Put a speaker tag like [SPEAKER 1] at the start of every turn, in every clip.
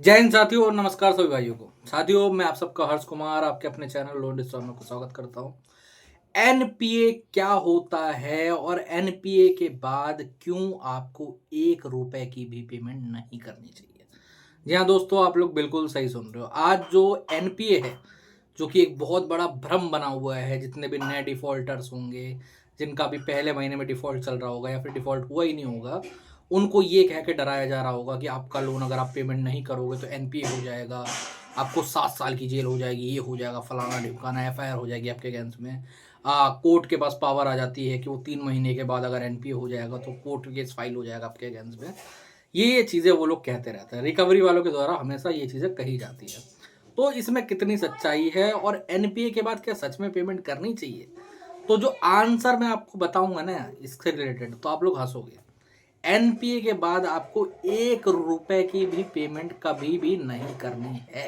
[SPEAKER 1] जय हिंद साथियों और नमस्कार सभी भाइयों को। साथियों, मैं आप सबका हर्ष कुमार आपके अपने चैनल लोन डिस्टॉर्मर को स्वागत करता हूं। एनपीए क्या होता है और एनपीए के बाद क्यों आपको 1 रुपए की भी पेमेंट नहीं करनी चाहिए। जी हाँ दोस्तों, आप लोग बिल्कुल सही सुन रहे हो। आज जो एनपीए है, जो कि एक बहुत बड़ा भ्रम बना हुआ है, जितने भी नए डिफॉल्टर्स होंगे, जिनका भी पहले महीने में डिफॉल्ट चल रहा होगा या फिर डिफॉल्ट हुआ ही नहीं होगा, उनको ये कह के डराया जा रहा होगा कि आपका लोन अगर आप पेमेंट नहीं करोगे तो एनपीए हो जाएगा, आपको 7 साल की जेल हो जाएगी, ये हो जाएगा, फलाना ढिमकाना, एफआईआर हो जाएगी आपके अगेंस्ट में। कोर्ट के पास पावर आ जाती है कि वो 3 महीने के बाद अगर एनपीए हो जाएगा तो कोर्ट केस फाइल हो जाएगा आपके अगेंस्ट में। ये चीज़ें वो लोग कहते रहते हैं, रिकवरी वालों के द्वारा हमेशा ये चीज़ें कही जाती है। तो इसमें कितनी सच्चाई है और एनपीए के बाद क्या सच में पेमेंट करनी चाहिए? तो जो आंसर मैं आपको बताऊंगा ना इससे रिलेटेड, तो आप लोग हंसोगे। एनपीए के बाद आपको 1 रुपए की भी पेमेंट कभी भी नहीं करनी है।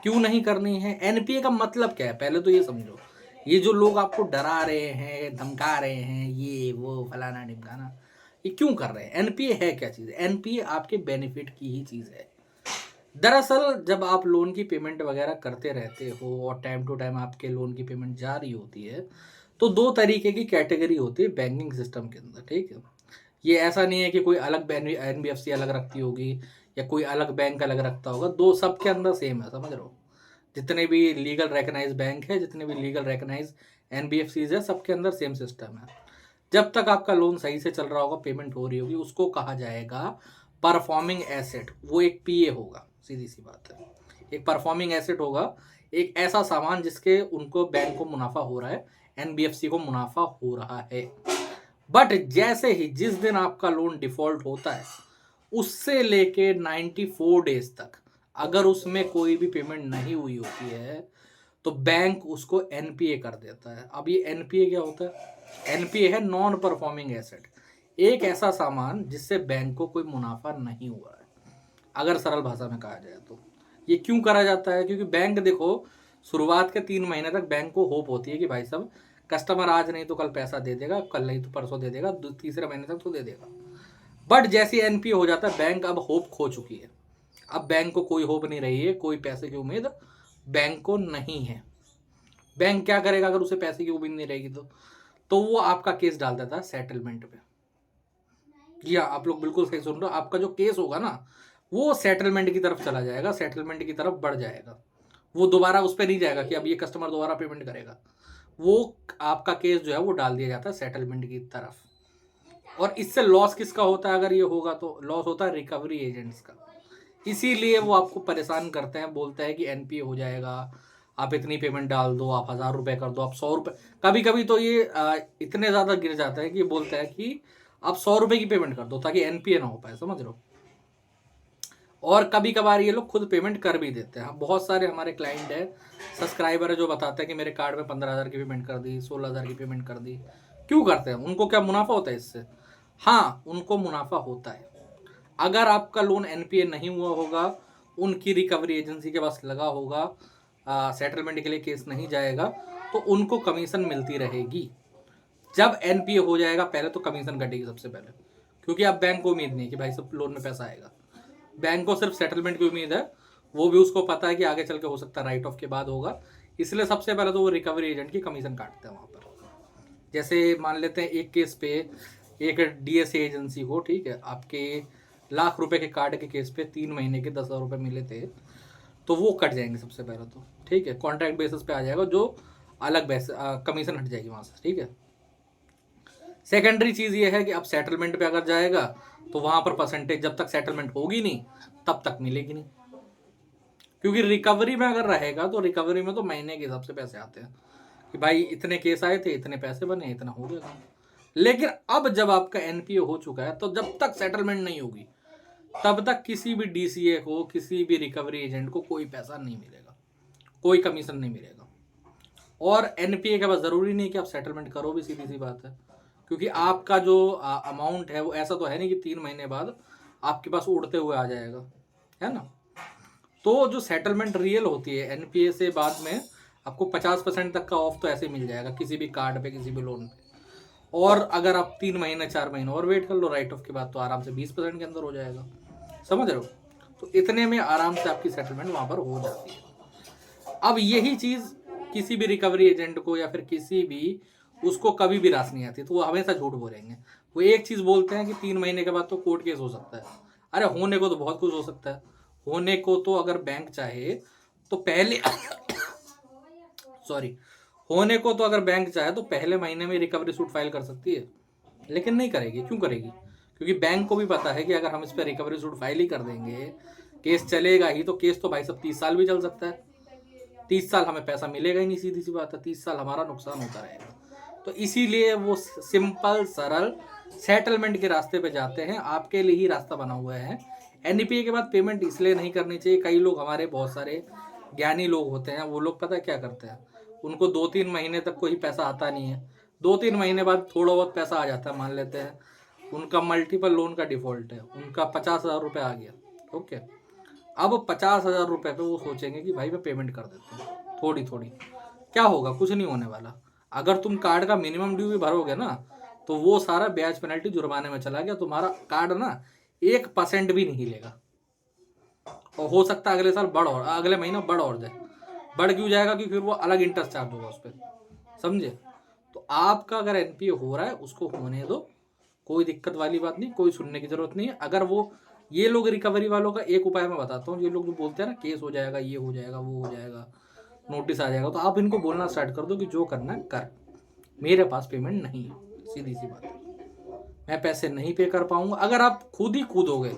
[SPEAKER 1] क्यों नहीं करनी है? एनपीए का मतलब क्या है पहले तो ये समझो। ये जो लोग आपको डरा रहे हैं, धमका रहे हैं, ये वो फलाना ढिमकाना, ये क्यों कर रहे हैं? एनपीए है क्या चीज़? एनपीए आपके बेनिफिट की ही चीज़ है। दरअसल जब आप लोन की पेमेंट वगैरह करते रहते हो और टाइम टू टाइम आपके लोन की पेमेंट जारी होती है, तो 2 तरीके की कैटेगरी होती है बैंकिंग सिस्टम के अंदर, ठीक है? ये ऐसा नहीं है कि कोई अलग एनबीएफसी अलग रखती होगी या कोई अलग बैंक अलग रखता होगा, दो सबके अंदर सेम है, समझ रहे हो? जितने भी लीगल रिकग्नाइज बैंक है, जितने भी लीगल रिकग्नाइज एनबीएफसीज है, सबके अंदर सेम सिस्टम है। जब तक आपका लोन सही से चल रहा होगा, पेमेंट हो रही होगी, उसको कहा जाएगा परफॉर्मिंग एसेट। वो एक पीए होगा, सीधी सी बात है। एक परफॉर्मिंग एसेट होगा, एक ऐसा सामान जिसके उनको बैंक को मुनाफा हो रहा है, एनबीएफसी को मुनाफा हो रहा है। बट जैसे ही जिस दिन आपका लोन डिफॉल्ट होता है, उससे लेके 94 डेज तक अगर उसमें कोई भी पेमेंट नहीं हुई होती है, तो बैंक उसको एनपीए कर देता है। अब ये एनपीए क्या होता है? एनपीए है नॉन परफॉर्मिंग एसेट, एक ऐसा सामान जिससे बैंक को कोई मुनाफा नहीं हुआ है, अगर सरल भाषा में कहा जाए तो। ये क्यों करा जाता है? क्योंकि बैंक देखो, शुरुआत के 3 महीने तक बैंक को होप होती है कि भाई साहब कस्टमर आज नहीं तो कल पैसा दे देगा, कल नहीं तो परसों दे देगा, तीसरे महीने तक तो दे देगा। बट जैसे एनपीए हो जाता है, बैंक अब होप खो चुकी है। अब बैंक को कोई होप नहीं रही है, कोई पैसे की उम्मीद बैंक को नहीं है। बैंक क्या करेगा अगर उसे पैसे की उम्मीद नहीं रहेगी तो वो आपका केस डाल देता है सेटलमेंट पे। जी हाँ, आप लोग बिल्कुल सही सुन रहे हो। आपका जो केस होगा ना, वो सेटलमेंट की तरफ चला जाएगा, सेटलमेंट की तरफ बढ़ जाएगा। वो दोबारा उस पर नहीं जाएगा कि अब ये कस्टमर दोबारा पेमेंट करेगा। वो आपका केस जो है वो डाल दिया जाता है सेटलमेंट की तरफ। और इससे लॉस किसका होता है? अगर ये होगा तो लॉस होता है रिकवरी एजेंट्स का। इसीलिए वो आपको परेशान करते हैं, बोलते हैं कि एनपीए हो जाएगा, आप इतनी पेमेंट डाल दो, आप 1000 रुपये कर दो, आप 100 रुपये। कभी कभी तो ये इतने ज़्यादा गिर जाता है कि बोलते हैं कि आप 100 रुपये की पेमेंट कर दो ताकि एनपीए ना हो पाए, समझ रहे हो? और कभी कभार ये लोग खुद पेमेंट कर भी देते हैं। बहुत सारे हमारे क्लाइंट है, सब्सक्राइबर है, जो बताते हैं कि मेरे कार्ड में 15,000 की पेमेंट कर दी, 16,000 की पेमेंट कर दी। क्यों करते हैं? उनको क्या मुनाफा होता है इससे? हाँ, उनको मुनाफा होता है। अगर आपका लोन एनपीए नहीं हुआ होगा, उनकी रिकवरी एजेंसी के पास लगा होगा, सेटलमेंट के लिए केस नहीं जाएगा, तो उनको कमीशन मिलती रहेगी। जब एनपीए हो जाएगा, पहले तो कमीशन कटेगी सबसे पहले, क्योंकि अब बैंक को उम्मीद नहीं है कि भाई सब लोन में पैसा आएगा। बैंक को सिर्फ सेटलमेंट की उम्मीद है। वो भी उसको पता है कि आगे चल के हो सकता है राइट ऑफ के बाद होगा, इसलिए सबसे पहले तो वो रिकवरी एजेंट की कमीशन काटते हैं वहाँ पर। जैसे मान लेते हैं एक केस पे एक डीएसए एजेंसी को, ठीक है, आपके लाख रुपए के कार्ड के केस पे 3 महीने के 10,000 रुपये मिले थे, तो वो कट जाएंगे सबसे पहले तो, ठीक है। कॉन्ट्रैक्ट बेसिस पे आ जाएगा, जो अलग कमीशन हट जाएगी वहाँ से, ठीक है। सेकेंडरी चीज़ ये है कि अब सेटलमेंट पे अगर जाएगा तो वहाँ पर परसेंटेज जब तक सेटलमेंट होगी नहीं तब तक मिलेगी नहीं, क्योंकि रिकवरी में अगर रहेगा तो रिकवरी में तो महीने के हिसाब से पैसे आते हैं कि भाई इतने केस आए थे, इतने पैसे बने, इतना हो गया। लेकिन अब जब आपका एनपीए हो चुका है, तो जब तक सेटलमेंट नहीं होगी तब तक किसी भी डीसीए को, किसी भी रिकवरी एजेंट को कोई पैसा नहीं मिलेगा, कोई कमीशन नहीं मिलेगा। और एनपीए के बाद ज़रूरी नहीं कि आप सेटलमेंट करो भी, सीधी सी बात है, क्योंकि आपका जो अमाउंट है वो ऐसा तो है नहीं कि 3 महीने बाद आपके पास उड़ते हुए आ जाएगा, है ना? तो जो सेटलमेंट रियल होती है एनपीए से बाद में, आपको 50% तक का ऑफ तो ऐसे मिल जाएगा किसी भी कार्ड पे, किसी भी लोन पे। और अगर आप 3 महीने 4 महीने और वेट कर लो राइट ऑफ के बाद, तो आराम से 20% के अंदर हो जाएगा, समझ रहे हो? तो इतने में आराम से आपकी सेटलमेंट वहाँ पर हो जाती है। अब यही चीज़ किसी भी रिकवरी एजेंट को या फिर किसी भी उसको कभी भी रास नहीं आती, तो वो हमेशा झूठ बोलेंगे। वो एक चीज़ बोलते हैं कि 3 महीने के बाद तो कोर्ट केस हो सकता है। अरे होने को तो बहुत कुछ हो सकता है। होने को तो अगर बैंक चाहे तो पहले सॉरी, होने को तो अगर बैंक चाहे तो पहले महीने में रिकवरी सूट फाइल कर सकती है, लेकिन नहीं करेगी। क्यों करेगी? क्योंकि बैंक को भी पता है कि अगर हम इस पर रिकवरी सूट फाइल ही कर देंगे, केस चलेगा ही, तो केस तो भाई सब 30 साल भी चल सकता है। 30 साल हमें पैसा मिलेगा ही नहीं, सीधी सी बात है। 30 साल हमारा नुकसान होता रहेगा। तो इसीलिए वो सिंपल सरल सेटलमेंट के रास्ते पे जाते हैं। आपके लिए ही रास्ता बना हुआ है। एनपीए के बाद पेमेंट इसलिए नहीं करनी चाहिए। कई लोग, हमारे बहुत सारे ज्ञानी लोग होते हैं, वो लोग पता है क्या करते हैं, उनको 2-3 महीने तक कोई पैसा आता नहीं है। 2-3 महीने बाद थोड़ा बहुत पैसा आ जाता है, मान लेते हैं उनका मल्टीपल लोन का डिफॉल्ट है, उनका 50,000 रुपये आ गया। ओके, अब 50,000 रुपये पे वो सोचेंगे कि भाई मैं पेमेंट कर देता हूँ थोड़ी थोड़ी। क्या होगा? कुछ नहीं होने वाला। अगर तुम कार्ड का मिनिमम ड्यू भी भरोगे ना, तो वो सारा ब्याज पेनल्टी जुर्माने में चला गया। तुम्हारा कार्ड ना 1% भी नहीं लेगा। और हो सकता है अगले साल बढ़, और अगले महीना बढ़ और जाए। बढ़ क्यों जाएगा? क्योंकि फिर वो अलग इंटरेस्ट चार्ज होगा उस पर। समझे? तो आपका अगर एनपीए हो रहा है, उसको होने दो, कोई दिक्कत वाली बात नहीं, कोई सुनने की जरूरत नहीं है। अगर वो, ये लोग रिकवरी वालों का एक उपाय मैं बताता हूँ, ये लोग जो बोलते हैं ना केस हो जाएगा, ये हो जाएगा, वो हो जाएगा, नोटिस आ जाएगा, तो आप इनको बोलना स्टार्ट कर दो कि जो करना है कर, मेरे पास पेमेंट नहीं है। सीधी सी बात है, मैं पैसे नहीं पे कर पाऊंगा। अगर आप खुद ही कूदोगे,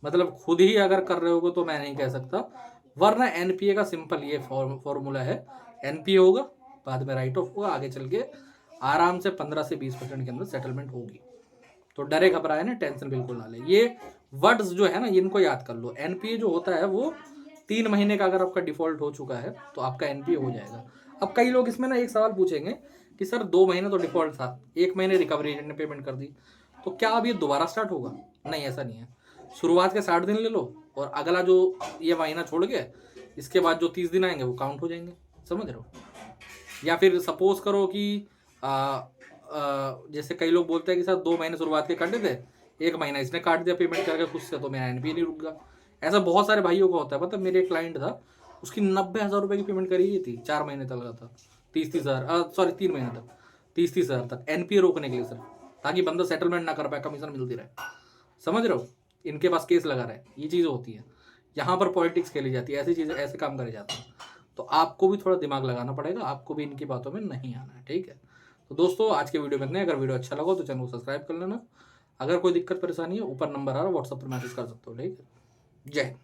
[SPEAKER 1] मतलब खुद ही अगर कर रहे होगे, तो मैं नहीं कह सकता। वरना एनपीए का सिंपल ये फॉर्मूला है, एनपीए होगा, बाद में राइट ऑफ होगा, आगे चल के आराम से 15 से 20% के अंदर सेटलमेंट होगी। तो डरे घबराए ना, टेंशन बिल्कुल ना ले। ये वर्ड्स जो है ना, इनको याद कर लो। एनपीए जो होता है वो 3 महीने का अगर आपका डिफॉल्ट हो चुका है तो आपका एनपीए हो जाएगा। अब कई लोग इसमें ना एक सवाल पूछेंगे कि सर 2 महीने तो डिफॉल्ट था, 1 महीने रिकवरी एजेंट ने पेमेंट कर दी, तो क्या अब ये दोबारा स्टार्ट होगा? नहीं, ऐसा नहीं है। शुरुआत के 60 दिन ले लो, और अगला जो ये महीना छोड़ के इसके बाद जो 30 दिन आएंगे वो काउंट हो जाएंगे। समझ रहे हो? या फिर सपोज करो कि जैसे कई लोग बोलते हैं कि सर 2 महीने शुरुआत के काटे थे, 1 महीना इसने काट दिया पेमेंट करके खुद से, तो मेरा एनपीए नहीं रुक गया। ऐसा बहुत सारे भाइयों का होता है। मतलब मेरे एक क्लाइंट था, उसकी 90,000 रुपये की पेमेंट करी ही थी, 4 महीने तक लगा था। 30-30 हज़ार, सॉरी 3 महीने तक 30-30 हज़ार तक, एनपीए रोकने के लिए सर, ताकि बंदा सेटलमेंट ना कर पाए, कमीशन मिलती रहे। समझ रहे हो? इनके पास केस लगा रहे, ये चीज़ होती है। यहाँ पर पॉलिटिक्स खेली जाती है, ऐसी चीज़ें, ऐसे काम करे जाते हैं। तो आपको भी थोड़ा दिमाग लगाना पड़ेगा, आपको भी इनकी बातों में नहीं आना है। ठीक है? तो दोस्तों आज के वीडियो में इतना। अगर वीडियो अच्छा लगा तो चैनल को सब्सक्राइब कर लेना। अगर कोई दिक्कत परेशानी है, ऊपर नंबर आ रहा है, व्हाट्सएप पर मैसेज कर सकते हो। ठीक है? जय हिंद।